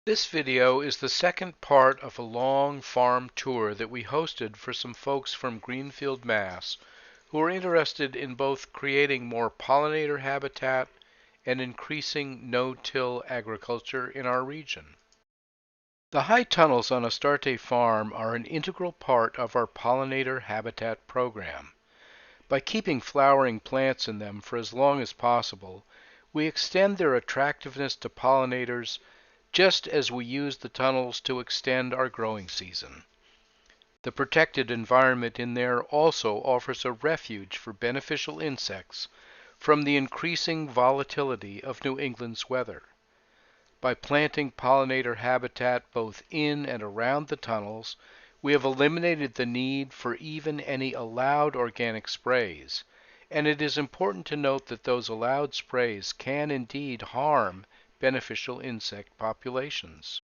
This video is the second part of a long farm tour that we hosted for some folks from Greenfield, Mass, who are interested in both creating more pollinator habitat and increasing no-till agriculture in our region. The high tunnels on Astarte Farm are an integral part of our pollinator habitat program. By keeping flowering plants in them for as long as possible, we extend their attractiveness to pollinators just as we use the tunnels to extend our growing season. The protected environment in there also offers a refuge for beneficial insects from the increasing volatility of New England's weather. By planting pollinator habitat both in and around the tunnels, we have eliminated the need for even any allowed organic sprays, and it is important to note that those allowed sprays can indeed harm beneficial insect populations.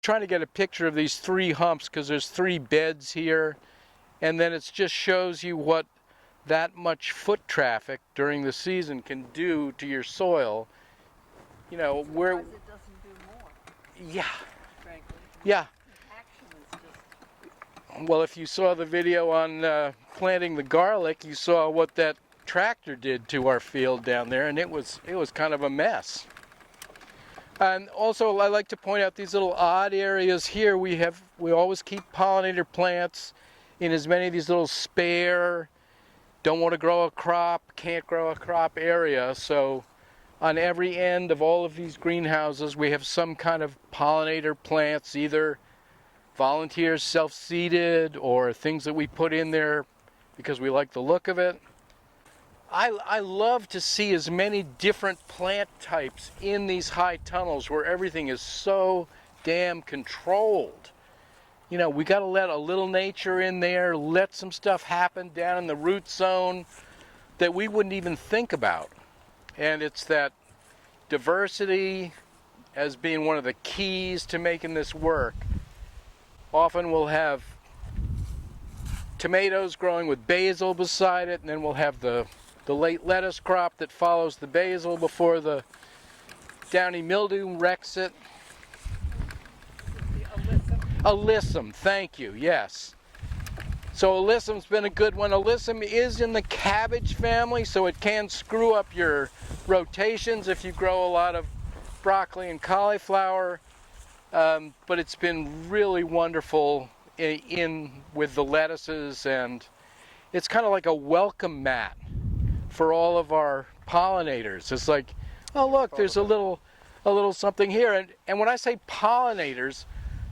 Trying to get a picture of these three humps because there's three beds here, and then it just shows you what that much foot traffic during the season can do to your soil. You know, where it doesn't do more, yeah, frankly. yeah. Action is just... Well, if you saw the video on planting the garlic, you saw what that tractor did to our field down there, and it was kind of a mess. And also, I like to point out these little odd areas here. We always keep pollinator plants in as many of these little spare, don't want to grow a crop, can't grow a crop area. So on every end of all of these greenhouses, we have some kind of pollinator plants, either volunteers self-seeded or things that we put in there because we like the look of it. I love to see as many different plant types in these high tunnels where everything is so damn controlled. You know, we got to let a little nature in there, let some stuff happen down in the root zone that we wouldn't even think about. And it's that diversity as being one of the keys to making this work. Often we'll have tomatoes growing with basil beside it, and then we'll have the late lettuce crop that follows the basil before the downy mildew wrecks it. Alyssum, thank you, yes. So alyssum's been a good one. Alyssum is in the cabbage family, so it can screw up your rotations if you grow a lot of broccoli and cauliflower, but it's been really wonderful in with the lettuces, and it's kind of like a welcome mat for all of our pollinators. It's like, oh look, there's a little something here. And when I say pollinators,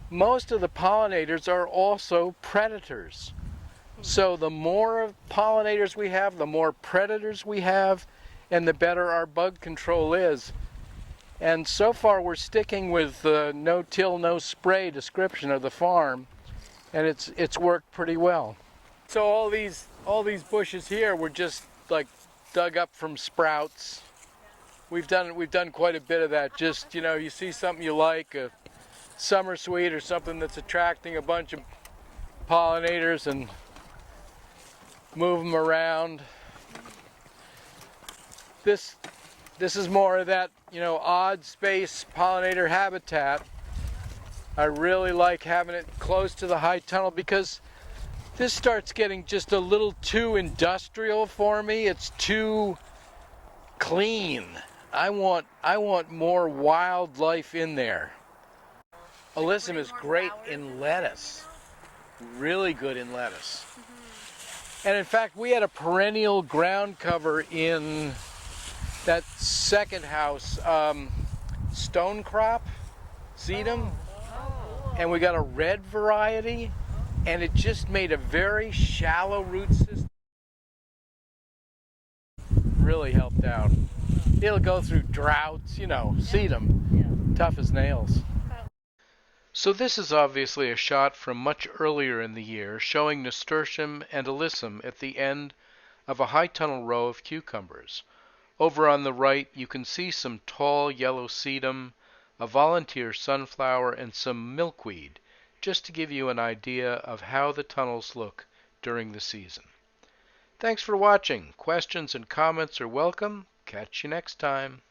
most of the pollinators are also predators. So the more pollinators we have, the more predators we have, and the better our bug control is. And so far we're sticking with the no-till, no-spray description of the farm, and it's worked pretty well. So all these bushes here were just like dug up from sprouts. We've done quite a bit of that. Just, you know, you see something you like, a summer sweet or something that's attracting a bunch of pollinators, and move them around. This is more of that, you know, odd space pollinator habitat. I really like having it close to the high tunnel because this starts getting just a little too industrial for me. It's too clean. I want more wildlife in there. Alyssum is great in lettuce. Really good in lettuce. And in fact, we had a perennial ground cover in that second house, stone crop, sedum, and we got a red variety, and it just made a very shallow root system. Really helped out. It'll go through droughts, you know, sedum, tough as nails. So this is obviously a shot from much earlier in the year showing nasturtium and alyssum at the end of a high tunnel row of cucumbers. Over on the right you can see some tall yellow sedum, a volunteer sunflower, and some milkweed, just to give you an idea of how the tunnels look during the season. Thanks for watching. Questions and comments are welcome. Catch you next time.